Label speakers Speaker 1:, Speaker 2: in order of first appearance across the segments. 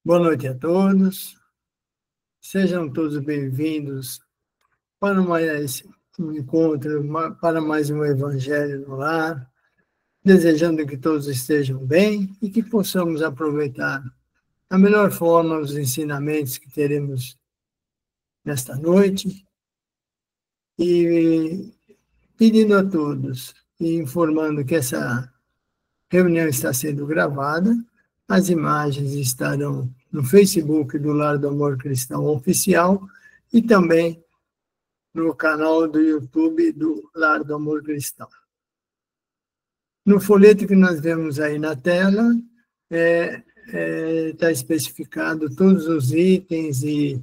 Speaker 1: Boa noite a todos. Sejam todos bem-vindos para mais um encontro, para mais um Evangelho no Lar, desejando que todos estejam bem e que possamos aproveitar da melhor forma os ensinamentos que teremos nesta noite e pedindo a todos e informando que essa reunião está sendo gravada. As imagens estarão no Facebook do Lar do Amor Cristão Oficial e também no canal do YouTube do Lar do Amor Cristão. No folheto que nós vemos aí na tela, está especificado todos os itens e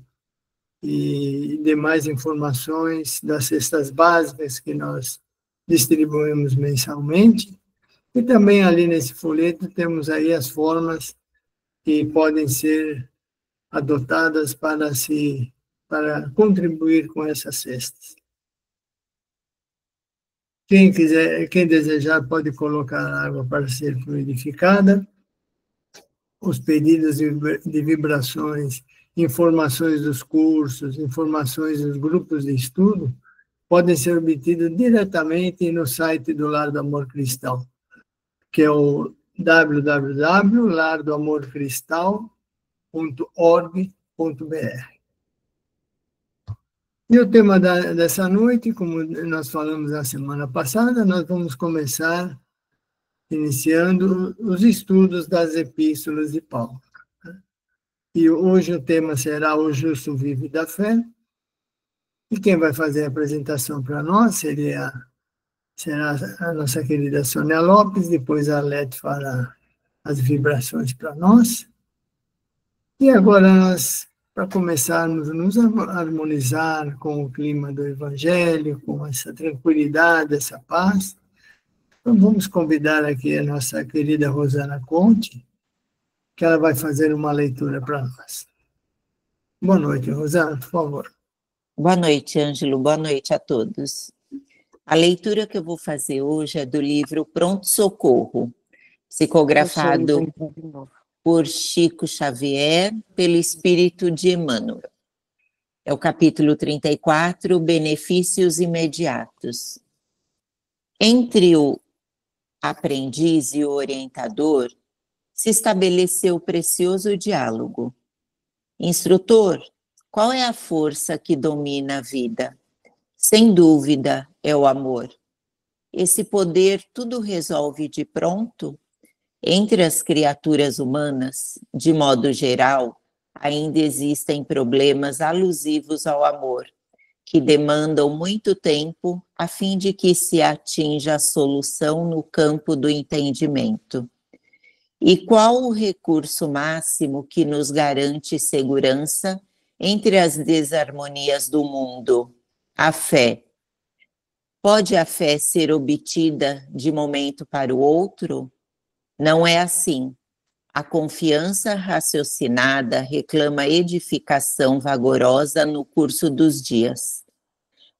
Speaker 1: demais informações das cestas básicas que nós distribuímos mensalmente. E também ali nesse folheto temos aí as formas que podem ser adotadas para contribuir com essas cestas. Quem desejar pode colocar água para ser fluidificada. Os pedidos de vibrações, informações dos cursos, informações dos grupos de estudo podem ser obtidos diretamente no site do Lar do Amor Cristão, que é o www.lardoamorcristal.org.br. E o tema dessa noite, como nós falamos na semana passada, nós vamos começar iniciando os estudos das epístolas de Paulo. E hoje o tema será O Justo Vive da Fé. E quem vai fazer a apresentação para nós será a nossa querida Sônia Lopes, depois a Alete fará as vibrações para nós. E agora nós, para começarmos a nos harmonizar com o clima do Evangelho, com essa tranquilidade, essa paz, então vamos convidar aqui a nossa querida Rosana Conte, que ela vai fazer uma leitura para nós. Boa noite, Rosana, por favor.
Speaker 2: Boa noite, Ângelo. Boa noite a todos. A leitura que eu vou fazer hoje é do livro Pronto Socorro, psicografado por Chico Xavier, pelo Espírito de Emmanuel. É o capítulo 34, Benefícios Imediatos. Entre o aprendiz e o orientador, se estabeleceu precioso diálogo. Instrutor, qual é a força que domina a vida? Sem dúvida, é o amor. Esse poder tudo resolve de pronto? Entre as criaturas humanas, de modo geral, ainda existem problemas alusivos ao amor, que demandam muito tempo a fim de que se atinja a solução no campo do entendimento. E qual o recurso máximo que nos garante segurança entre as desarmonias do mundo? A fé. Pode a fé ser obtida de momento para o outro? Não é assim. A confiança raciocinada reclama edificação vagarosa no curso dos dias.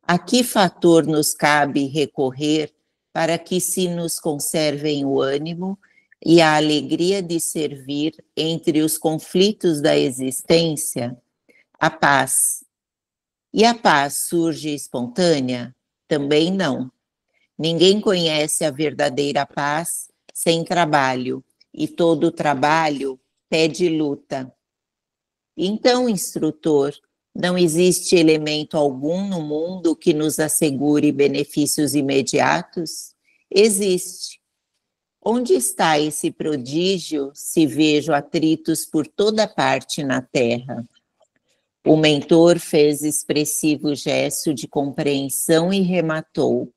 Speaker 2: A que fator nos cabe recorrer para que se nos conservem o ânimo e a alegria de servir entre os conflitos da existência? A paz. E a paz surge espontânea? Também não. Ninguém conhece a verdadeira paz sem trabalho, e todo trabalho pede luta. Então, instrutor, não existe elemento algum no mundo que nos assegure benefícios imediatos? Existe. Onde está esse prodígio se vejo atritos por toda parte na terra? O mentor fez expressivo gesto de compreensão e rematou.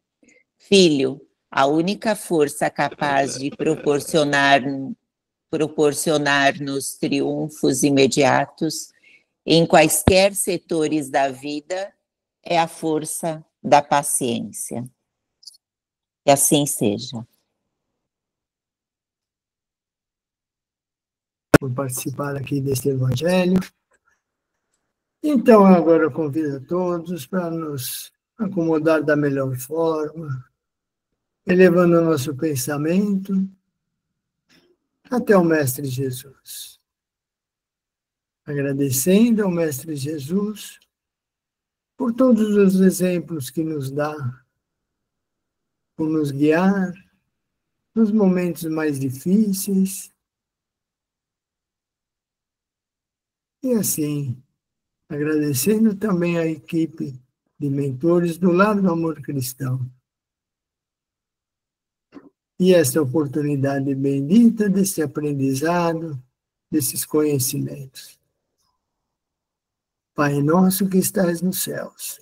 Speaker 2: Filho, a única força capaz de proporcionar-nos triunfos imediatos em quaisquer setores da vida é a força da paciência. Que assim seja.
Speaker 1: Por participar aqui deste Evangelho. Então, agora eu convido a todos para nos acomodar da melhor forma, elevando o nosso pensamento até o Mestre Jesus. agradecendo ao Mestre Jesus por todos os exemplos que nos dá, por nos guiar nos momentos mais difíceis. E assim, agradecendo também a equipe de mentores do Lar do Amor Cristão. E esta oportunidade bendita desse aprendizado, desses conhecimentos. Pai nosso que estais nos céus,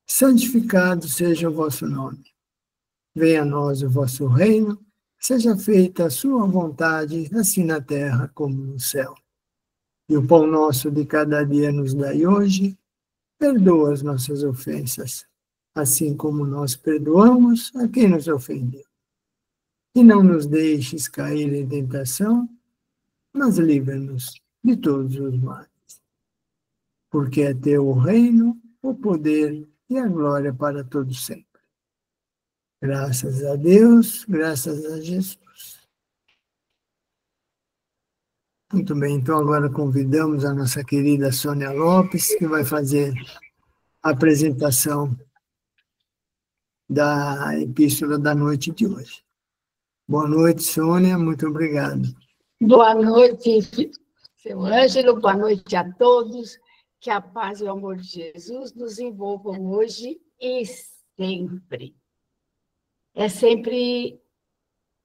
Speaker 1: santificado seja o vosso nome. Venha a nós o vosso reino, seja feita a sua vontade, assim na terra como no céu. E o pão nosso de cada dia nos dai hoje, perdoa as nossas ofensas, assim como nós perdoamos a quem nos ofendeu. E não nos deixes cair em tentação, mas livra-nos de todos os males. Porque é teu o reino, o poder e a glória para todos sempre. Graças a Deus, graças a Jesus. Muito bem, então agora convidamos a nossa querida Sônia Lopes, que vai fazer a apresentação da Epístola da noite de hoje. Boa noite, Sônia, muito obrigado.
Speaker 3: Boa noite, seu Ângelo, boa noite a todos. Que a paz e o amor de Jesus nos envolvam hoje e sempre. É sempre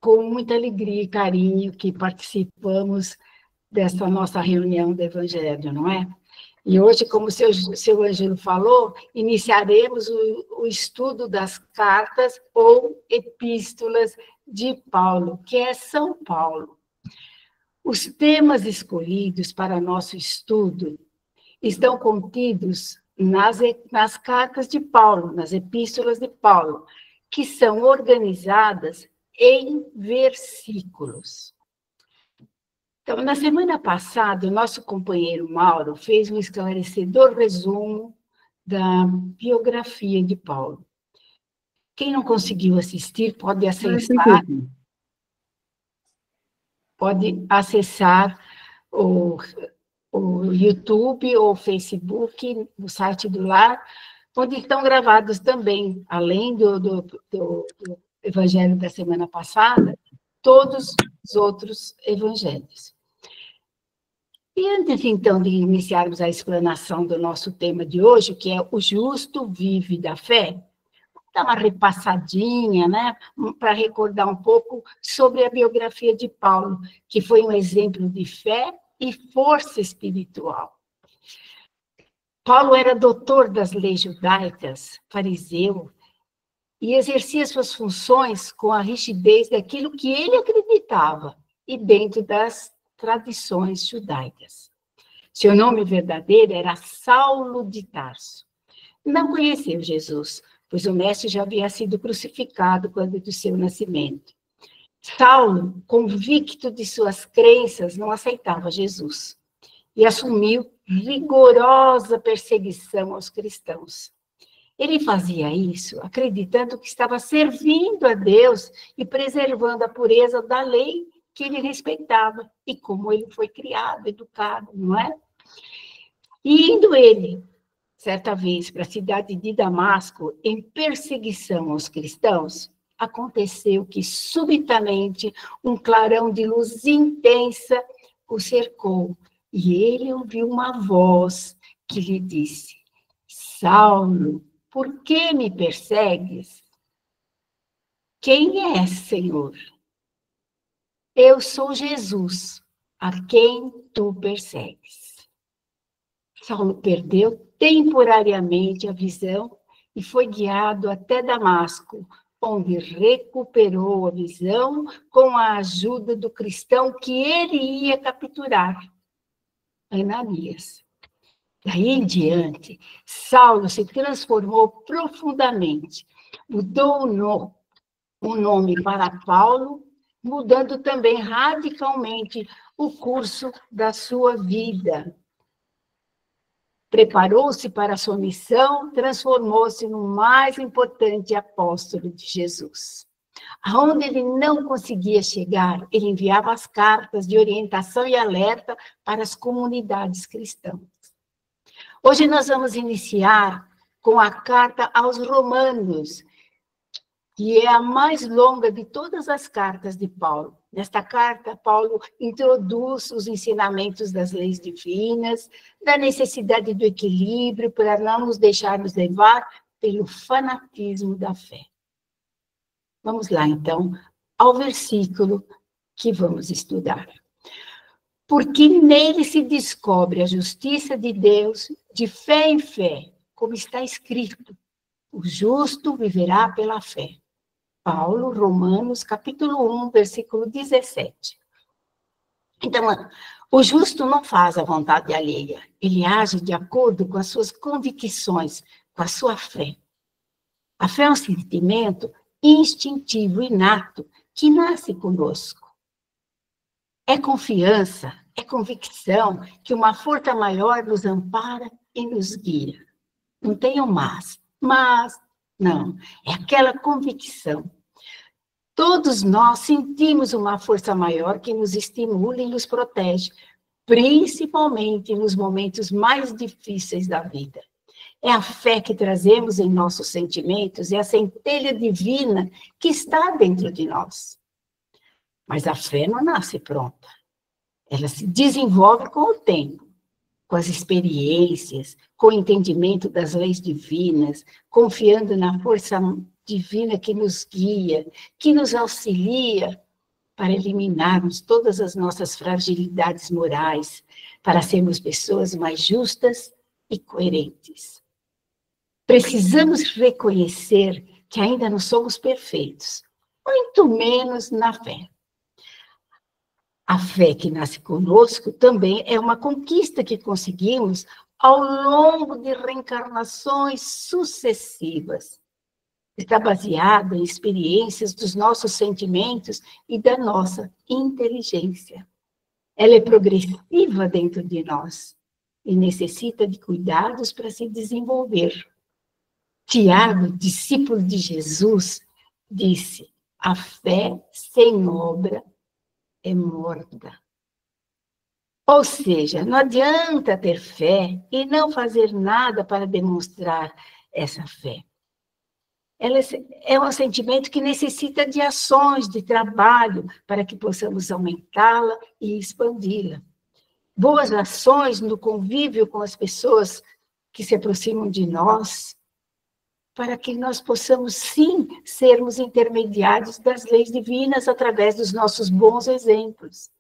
Speaker 3: com muita alegria e carinho que participamos dessa nossa reunião do Evangelho, não é? E hoje, como o seu Ângelo falou, iniciaremos o estudo das cartas ou epístolas de Paulo, que é São Paulo. Os temas escolhidos para nosso estudo estão contidos nas cartas de Paulo, nas epístolas de Paulo, que são organizadas em versículos. Então, na semana passada, o nosso companheiro Mauro fez um esclarecedor resumo da biografia de Paulo. Quem não conseguiu assistir pode acessar o YouTube ou o Facebook, no site do Lar, onde estão gravados também, além do Evangelho da semana passada, todos os outros evangelhos. E antes, então, de iniciarmos a explanação do nosso tema de hoje, que é o justo vive da fé, vamos dar uma repassadinha, né, para recordar um pouco sobre a biografia de Paulo, que foi um exemplo de fé e força espiritual. Paulo era doutor das leis judaicas, fariseu, e exercia suas funções com a rigidez daquilo que ele acreditava e dentro das tradições judaicas. Seu nome verdadeiro era Saulo de Tarso. Não conheceu Jesus, pois o mestre já havia sido crucificado quando do seu nascimento. Saulo, convicto de suas crenças, não aceitava Jesus e assumiu rigorosa perseguição aos cristãos. Ele fazia isso acreditando que estava servindo a Deus e preservando a pureza da lei que ele respeitava e como ele foi criado, educado, não é? E indo ele, certa vez, para a cidade de Damasco, em perseguição aos cristãos, aconteceu que, subitamente, um clarão de luz intensa o cercou, e ele ouviu uma voz que lhe disse: Saulo, por que me persegues? Quem é, Senhor? Eu sou Jesus, a quem tu persegues. Saulo perdeu temporariamente a visão e foi guiado até Damasco, onde recuperou a visão com a ajuda do cristão que ele ia capturar, Ananias. Daí em diante, Saulo se transformou profundamente, mudou o nome para Paulo, mudando também radicalmente o curso da sua vida. Preparou-se para a sua missão, transformou-se no mais importante apóstolo de Jesus. Aonde ele não conseguia chegar, ele enviava as cartas de orientação e alerta para as comunidades cristãs. Hoje nós vamos iniciar com a carta aos Romanos, que é a mais longa de todas as cartas de Paulo. Nesta carta, Paulo introduz os ensinamentos das leis divinas, da necessidade do equilíbrio, para não nos deixarmos levar pelo fanatismo da fé. Vamos lá, então, ao versículo que vamos estudar. Porque nele se descobre a justiça de Deus de fé em fé, como está escrito, o justo viverá pela fé. Paulo, Romanos, capítulo 1, versículo 17. Então, o justo não faz a vontade alheia, ele age de acordo com as suas convicções, com a sua fé. A fé é um sentimento instintivo, inato, que nasce conosco. É confiança, é convicção que uma força maior nos ampara e nos guia. Não tem o mas, não, é aquela convicção. Todos nós sentimos uma força maior que nos estimula e nos protege, principalmente nos momentos mais difíceis da vida. É a fé que trazemos em nossos sentimentos, é a centelha divina que está dentro de nós. Mas a fé não nasce pronta. Ela se desenvolve com o tempo, com as experiências, com o entendimento das leis divinas, confiando na força divina que nos guia, que nos auxilia para eliminarmos todas as nossas fragilidades morais, para sermos pessoas mais justas e coerentes. Precisamos reconhecer que ainda não somos perfeitos, muito menos na fé. A fé que nasce conosco também é uma conquista que conseguimos ao longo de reencarnações sucessivas. Está baseada em experiências dos nossos sentimentos e da nossa inteligência. Ela é progressiva dentro de nós e necessita de cuidados para se desenvolver. Tiago, discípulo de Jesus, disse: a fé sem obra é morta. Ou seja, não adianta ter fé e não fazer nada para demonstrar essa fé. Ela é um sentimento que necessita de ações, de trabalho, para que possamos aumentá-la e expandi-la. Boas ações no convívio com as pessoas que se aproximam de nós, para que nós possamos, sim, sermos intermediários das leis divinas através dos nossos bons exemplos.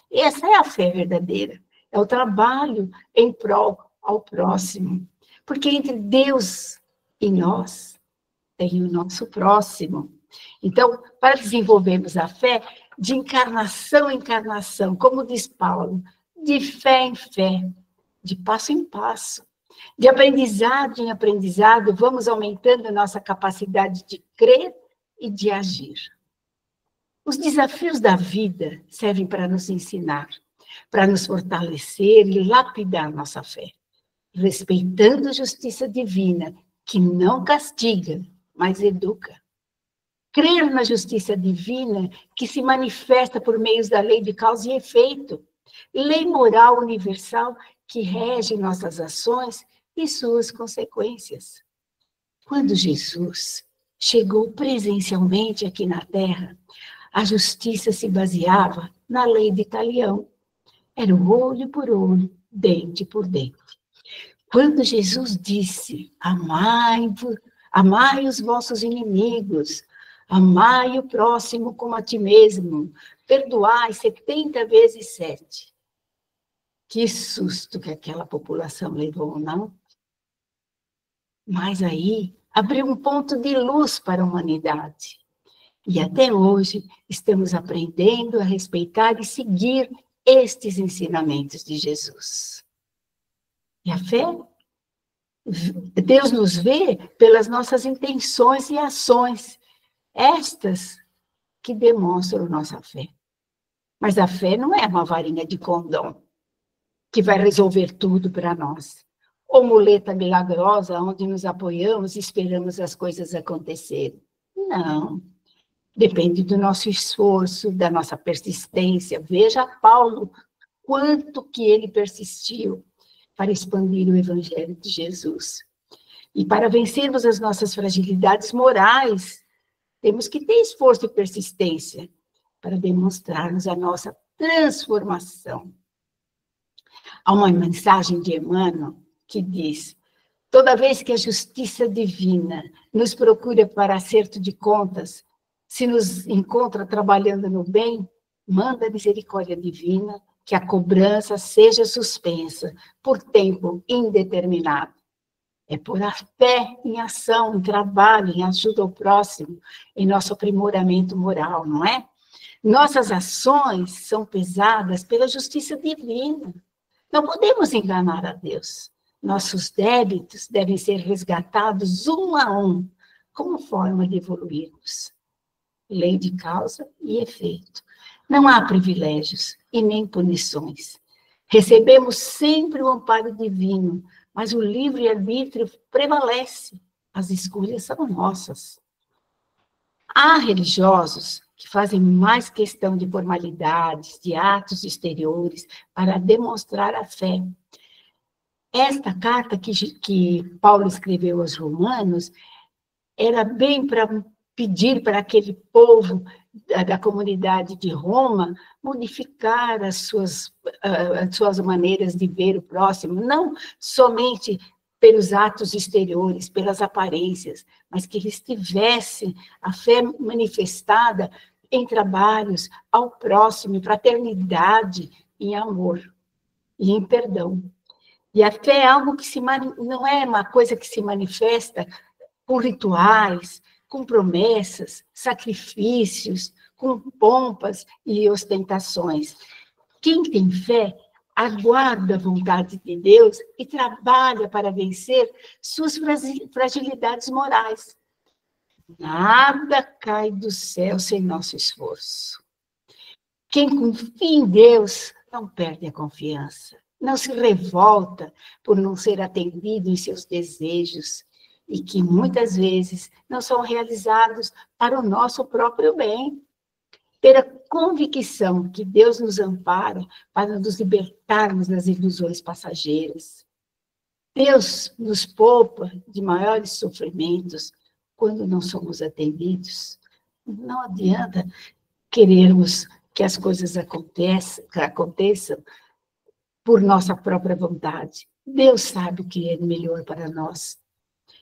Speaker 3: Essa é a fé verdadeira, é o trabalho em prol ao próximo. Porque entre Deus e nós, tem o nosso próximo. Então, para desenvolvermos a fé, de encarnação em encarnação, como diz Paulo, de fé em fé, de passo em passo, de aprendizado em aprendizado, vamos aumentando a nossa capacidade de crer e de agir. Os desafios da vida servem para nos ensinar, para nos fortalecer e lapidar nossa fé, respeitando a justiça divina, que não castiga, mas educa. Crer na justiça divina, que se manifesta por meio da lei de causa e efeito, lei moral universal que rege nossas ações e suas consequências. Quando Jesus chegou presencialmente aqui na Terra, a justiça se baseava na lei de Talião. Era o olho por olho, dente por dente. Quando Jesus disse: amai os vossos inimigos, amai o próximo como a ti mesmo, perdoai 70 vezes 7. Que susto que aquela população levou, não? Mas aí abriu um ponto de luz para a humanidade. E até hoje estamos aprendendo a respeitar e seguir estes ensinamentos de Jesus. E a fé? Deus nos vê pelas nossas intenções e ações, estas que demonstram nossa fé. Mas a fé não é uma varinha de condão que vai resolver tudo para nós. Ou muleta milagrosa, onde nos apoiamos e esperamos as coisas acontecerem. Não. Depende do nosso esforço, da nossa persistência. Veja Paulo, quanto que ele persistiu para expandir o Evangelho de Jesus. E para vencermos as nossas fragilidades morais, temos que ter esforço e persistência para demonstrarmos a nossa transformação. Há uma mensagem de Emmanuel que diz: toda vez que a justiça divina nos procura para acerto de contas, se nos encontra trabalhando no bem, manda a misericórdia divina que a cobrança seja suspensa por tempo indeterminado. É por a fé em ação, em trabalho, em ajuda ao próximo, em nosso aprimoramento moral, não é? Nossas ações são pesadas pela justiça divina. Não podemos enganar a Deus. Nossos débitos devem ser resgatados um a um, como forma de evoluirmos. Lei de causa e efeito. Não há privilégios e nem punições. Recebemos sempre o amparo divino, mas o livre-arbítrio prevalece. As escolhas são nossas. Há religiosos que fazem mais questão de formalidades, de atos exteriores, para demonstrar a fé. Esta carta que Paulo escreveu aos Romanos era bem para pedir para aquele povo da comunidade de Roma modificar as suas maneiras de ver o próximo, não somente pelos atos exteriores, pelas aparências, mas que eles tivessem a fé manifestada em trabalhos ao próximo, em fraternidade, em amor e em perdão. E a fé é algo que não é uma coisa que se manifesta com rituais, com promessas, sacrifícios, com pompas e ostentações. Quem tem fé aguarda a vontade de Deus e trabalha para vencer suas fragilidades morais. Nada cai do céu sem nosso esforço. Quem confia em Deus não perde a confiança, não se revolta por não ser atendido em seus desejos, e que muitas vezes não são realizados para o nosso próprio bem. Ter a convicção que Deus nos ampara para nos libertarmos das ilusões passageiras. Deus nos poupa de maiores sofrimentos quando não somos atendidos. Não adianta querermos que as coisas aconteçam por nossa própria vontade. Deus sabe o que é melhor para nós.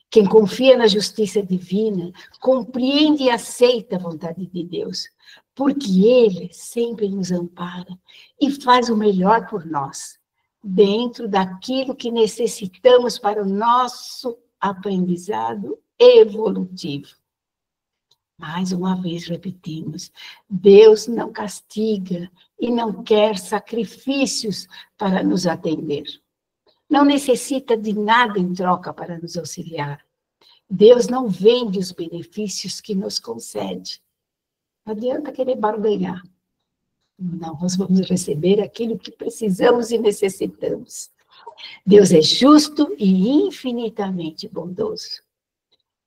Speaker 3: Quem confia na justiça divina, compreende e aceita a vontade de Deus, porque Ele sempre nos ampara e faz o melhor por nós, dentro daquilo que necessitamos para o nosso aprendizado evolutivo. Mais uma vez repetimos, Deus não castiga e não quer sacrifícios para nos atender. Não necessita de nada em troca para nos auxiliar. Deus não vende os benefícios que nos concede. Não adianta querer barganhar. Não, nós vamos receber aquilo que precisamos e necessitamos. Deus é justo e infinitamente bondoso.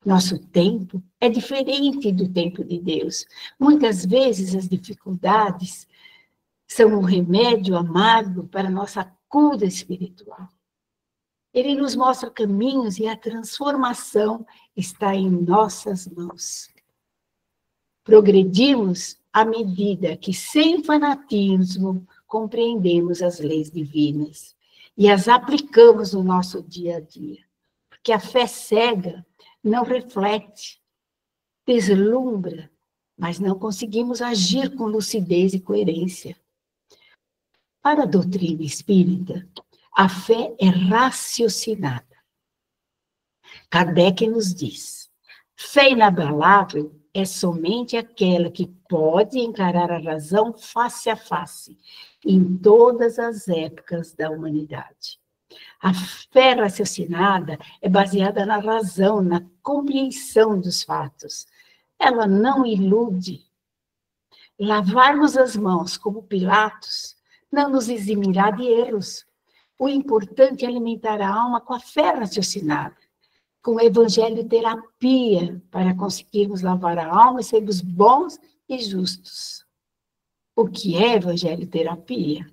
Speaker 3: Nosso tempo é diferente do tempo de Deus. Muitas vezes as dificuldades são um remédio amargo para a nossa cura espiritual. Ele nos mostra caminhos e a transformação está em nossas mãos. Progredimos à medida que, sem fanatismo, compreendemos as leis divinas e as aplicamos no nosso dia a dia. Porque a fé cega não reflete, deslumbra, mas não conseguimos agir com lucidez e coerência. Para a doutrina espírita, a fé é raciocinada. Kardec nos diz, fé inabalável é somente aquela que pode encarar a razão face a face, em todas as épocas da humanidade. A fé raciocinada é baseada na razão, na compreensão dos fatos. Ela não ilude. Lavarmos as mãos como Pilatos não nos eximirá de erros. O importante é alimentar a alma com a fé raciocinada, com evangelho terapia, para conseguirmos lavar a alma e sermos bons e justos. O que é evangelho terapia?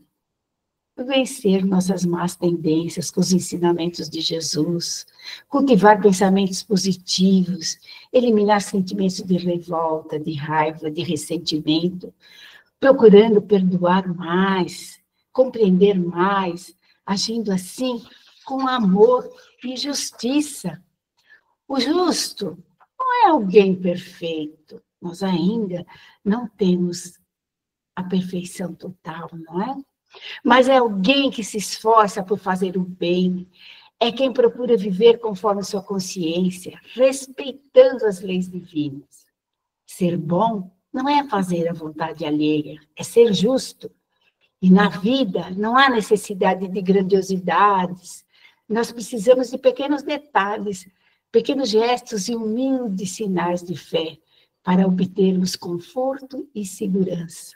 Speaker 3: Vencer nossas más tendências com os ensinamentos de Jesus, cultivar pensamentos positivos, eliminar sentimentos de revolta, de raiva, de ressentimento, procurando perdoar mais, compreender mais, agindo assim com amor e justiça. O justo não é alguém perfeito, nós ainda não temos a perfeição total, não é? Mas é alguém que se esforça por fazer o bem, é quem procura viver conforme sua consciência, respeitando as leis divinas. Ser bom não é fazer a vontade alheia, é ser justo. E na vida não há necessidade de grandiosidades, nós precisamos de pequenos detalhes, pequenos gestos e humildes sinais de fé para obtermos conforto e segurança.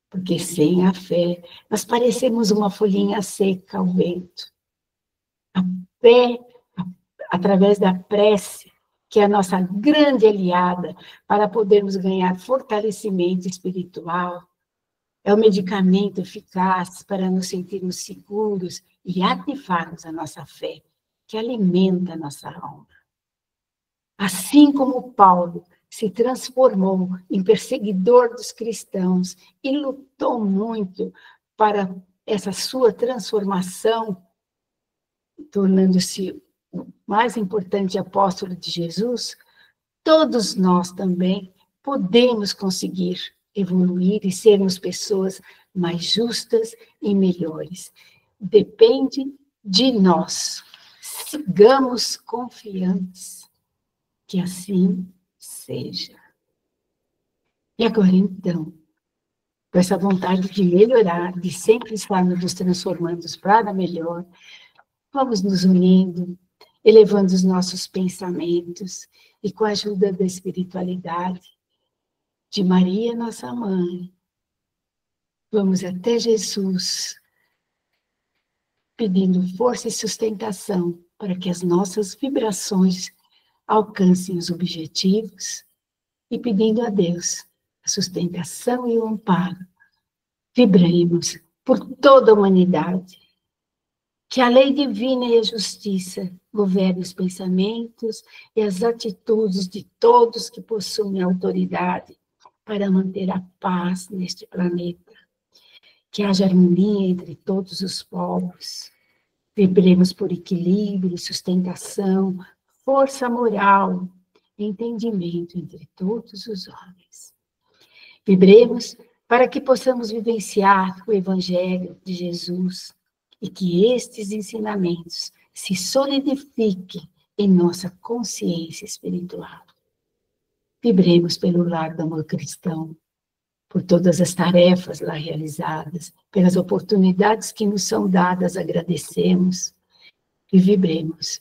Speaker 3: Porque sem a fé, nós parecemos uma folhinha seca ao vento. A fé, através da prece, que é a nossa grande aliada para podermos ganhar fortalecimento espiritual, é o medicamento eficaz para nos sentirmos seguros e ativarmos a nossa fé, que alimenta a nossa alma. Assim como Paulo se transformou em perseguidor dos cristãos e lutou muito para essa sua transformação, tornando-se o mais importante apóstolo de Jesus, todos nós também podemos conseguir evoluir e sermos pessoas mais justas e melhores. Depende de nós. Sigamos confiantes que assim seja. E agora, então, com essa vontade de melhorar, de sempre estarmos nos transformando para melhor, vamos nos unindo, elevando os nossos pensamentos e com a ajuda da espiritualidade de Maria, nossa mãe, vamos até Jesus, pedindo força e sustentação para que as nossas vibrações alcancem os objetivos e pedindo a Deus a sustentação e o amparo. Vibremos por toda a humanidade, que a lei divina e a justiça governem os pensamentos e as atitudes de todos que possuem autoridade para manter a paz neste planeta. Que haja harmonia entre todos os povos. Vibremos por equilíbrio, sustentação, força moral, entendimento entre todos os homens. Vibremos para que possamos vivenciar o Evangelho de Jesus e que estes ensinamentos se solidifiquem em nossa consciência espiritual. Vibremos pelo lar do amor cristão, por todas as tarefas lá realizadas, pelas oportunidades que nos são dadas, agradecemos e vibremos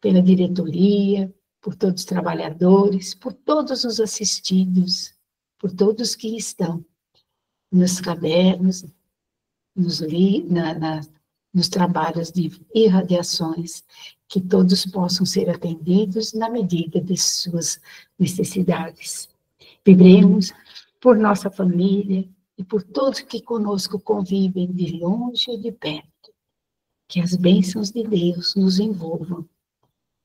Speaker 3: pela diretoria, por todos os trabalhadores, por todos os assistidos, por todos que estão nos cadernos, nos trabalhos de irradiações, que todos possam ser atendidos na medida de suas necessidades. Vibremos por nossa família e por todos que conosco convivem de longe e de perto. Que as bênçãos de Deus nos envolvam,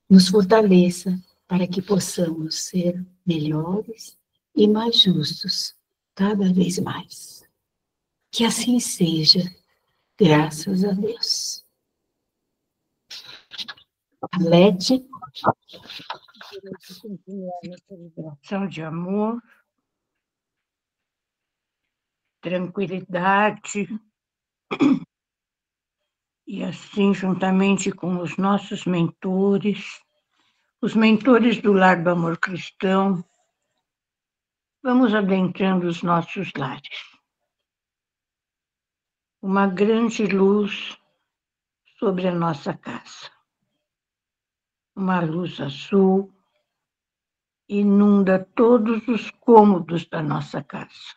Speaker 3: nos fortaleça para que possamos ser melhores e mais justos cada vez mais. Que assim seja, graças a Deus. Alete.
Speaker 4: Vibração de amor, tranquilidade, e assim, juntamente com os nossos mentores, os mentores do Lar do Amor Cristão, vamos adentrando os nossos lares. Uma grande luz sobre a nossa casa. Uma luz azul inunda todos os cômodos da nossa casa,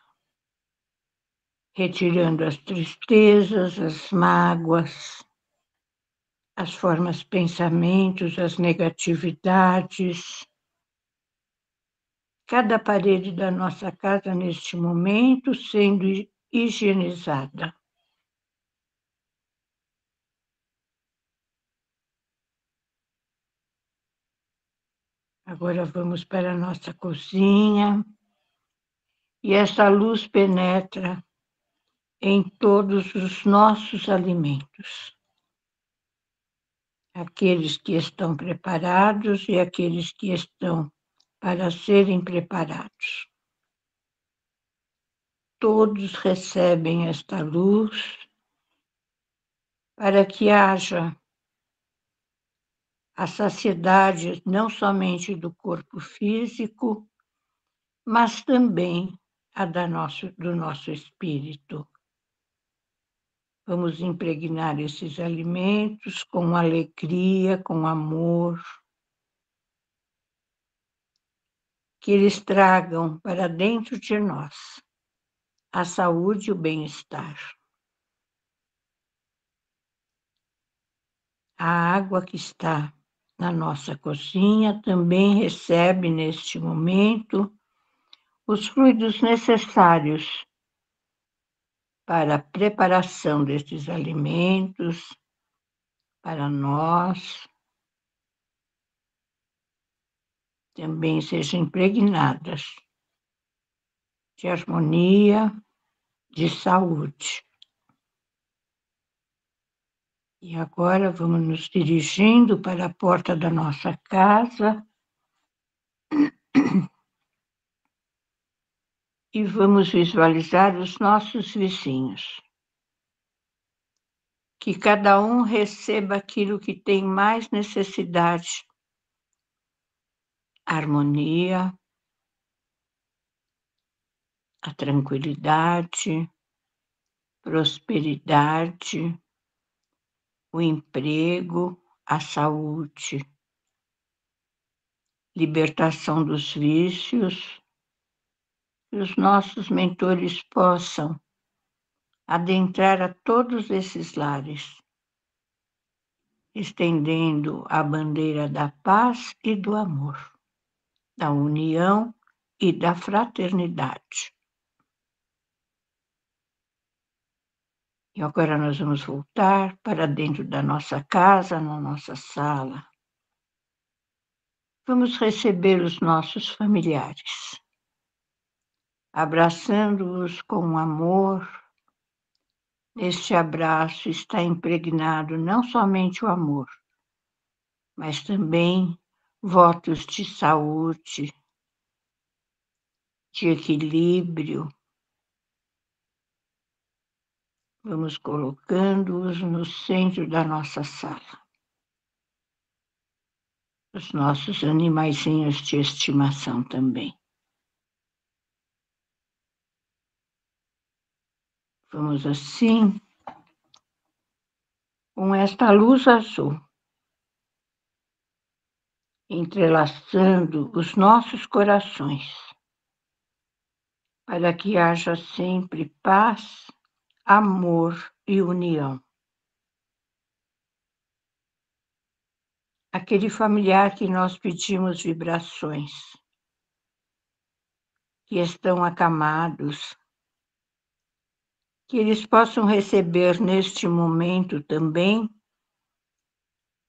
Speaker 4: retirando as tristezas, as mágoas, as formas pensamentos, as negatividades. Cada parede da nossa casa, neste momento, sendo higienizada. Agora vamos para a nossa cozinha e essa luz penetra em todos os nossos alimentos. Aqueles que estão preparados e aqueles que estão para serem preparados. Todos recebem esta luz para que haja a saciedade não somente do corpo físico, mas também a do nosso espírito. Vamos impregnar esses alimentos com alegria, com amor, que eles tragam para dentro de nós a saúde e o bem-estar. A água que está na nossa cozinha também recebe, neste momento, os fluidos necessários para a preparação destes alimentos, para nós, também sejam impregnadas de harmonia, de saúde. E agora vamos nos dirigindo para a porta da nossa casa e vamos visualizar os nossos vizinhos. Que cada um receba aquilo que tem mais necessidade. A harmonia, a tranquilidade, prosperidade, o emprego, a saúde, libertação dos vícios, que os nossos mentores possam adentrar a todos esses lares, estendendo a bandeira da paz e do amor, da união e da fraternidade. E agora nós vamos voltar para dentro da nossa casa, na nossa sala. Vamos receber os nossos familiares, abraçando-os com amor. Neste abraço está impregnado não somente o amor, mas também votos de saúde, de equilíbrio. Vamos colocando-os no centro da nossa sala. Os nossos animaizinhos de estimação também. Vamos assim, com esta luz azul, entrelaçando os nossos corações, para que haja sempre paz, amor e união. Aquele familiar que nós pedimos vibrações, que estão acamados, que eles possam receber neste momento também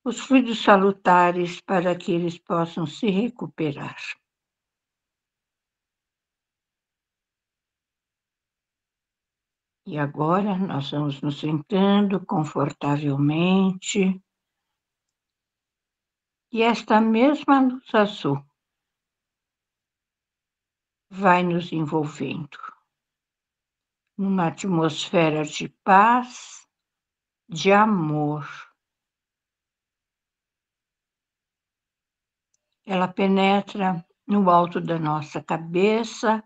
Speaker 4: os fluidos salutares para que eles possam se recuperar. E agora nós vamos nos sentando confortavelmente. E esta mesma luz azul vai nos envolvendo numa atmosfera de paz, de amor. Ela penetra no alto da nossa cabeça,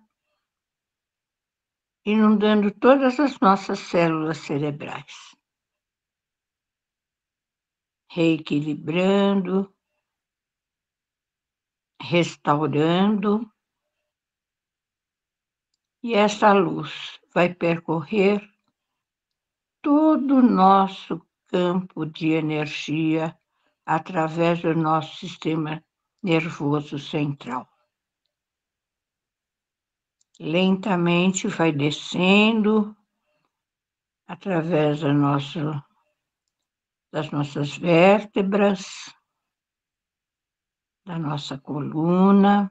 Speaker 4: inundando todas as nossas células cerebrais, reequilibrando, restaurando, e essa luz vai percorrer todo o nosso campo de energia através do nosso sistema nervoso central. Lentamente vai descendo através das nossas vértebras, da nossa coluna,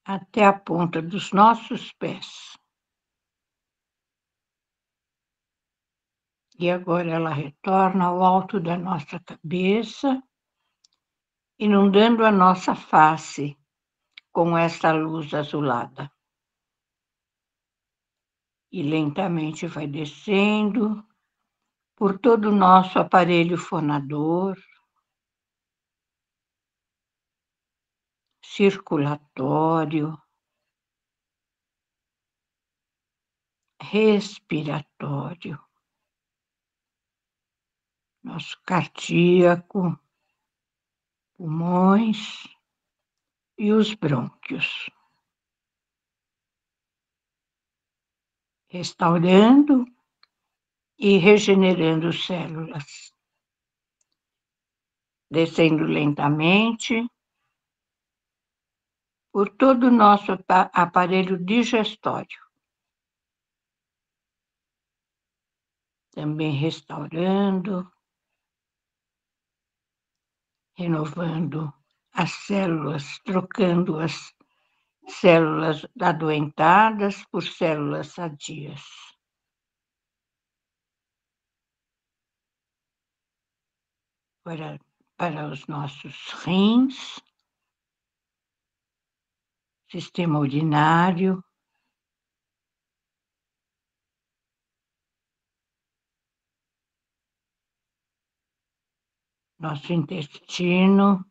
Speaker 4: até a ponta dos nossos pés. E agora ela retorna ao alto da nossa cabeça, inundando a nossa face com esta luz azulada. E lentamente vai descendo por todo o nosso aparelho fonador, circulatório, respiratório, nosso cardíaco, pulmões e os brônquios. Restaurando e regenerando células. Descendo lentamente por todo o nosso aparelho digestório. Também restaurando, renovando as células, trocando as células adoentadas por células sadias. Para os nossos rins, sistema urinário, nosso intestino,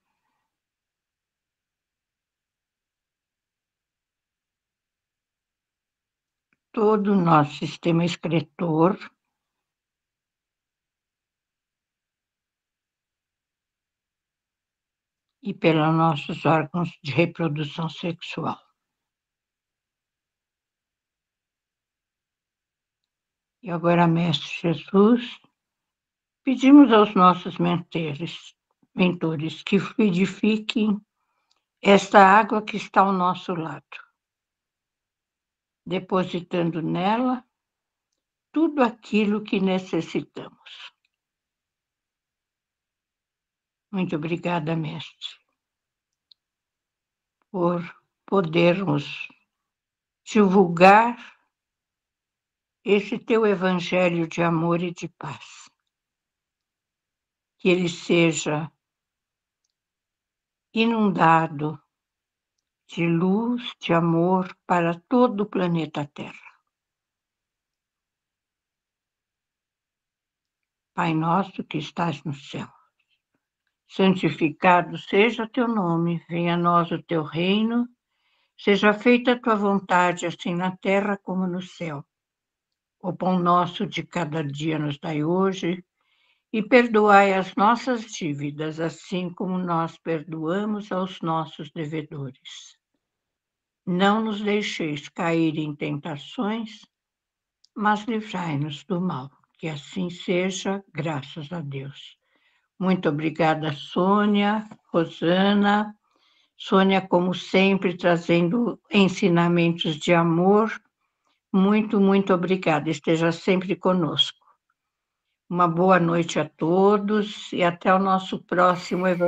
Speaker 4: todo o nosso sistema excretor, e pelos nossos órgãos de reprodução sexual. E agora, Mestre Jesus, pedimos aos nossos mentores que fluidifiquem esta água que está ao nosso lado, depositando nela tudo aquilo que necessitamos. Muito obrigada, Mestre, por podermos divulgar esse teu evangelho de amor e de paz. Que ele seja inundado de luz, de amor para todo o planeta Terra. Pai nosso que estás no céu, santificado seja teu nome, venha a nós o teu reino, seja feita a tua vontade, assim na terra como no céu. O pão nosso de cada dia nos dai hoje, e perdoai as nossas dívidas, assim como nós perdoamos aos nossos devedores. Não nos deixeis cair em tentações, mas livrai-nos do mal. Que assim seja, graças a Deus. Muito obrigada, Sônia, Rosana. Sônia, como sempre, trazendo ensinamentos de amor. Muito, muito obrigada. Esteja sempre conosco. Uma boa noite a todos e até o nosso próximo evento.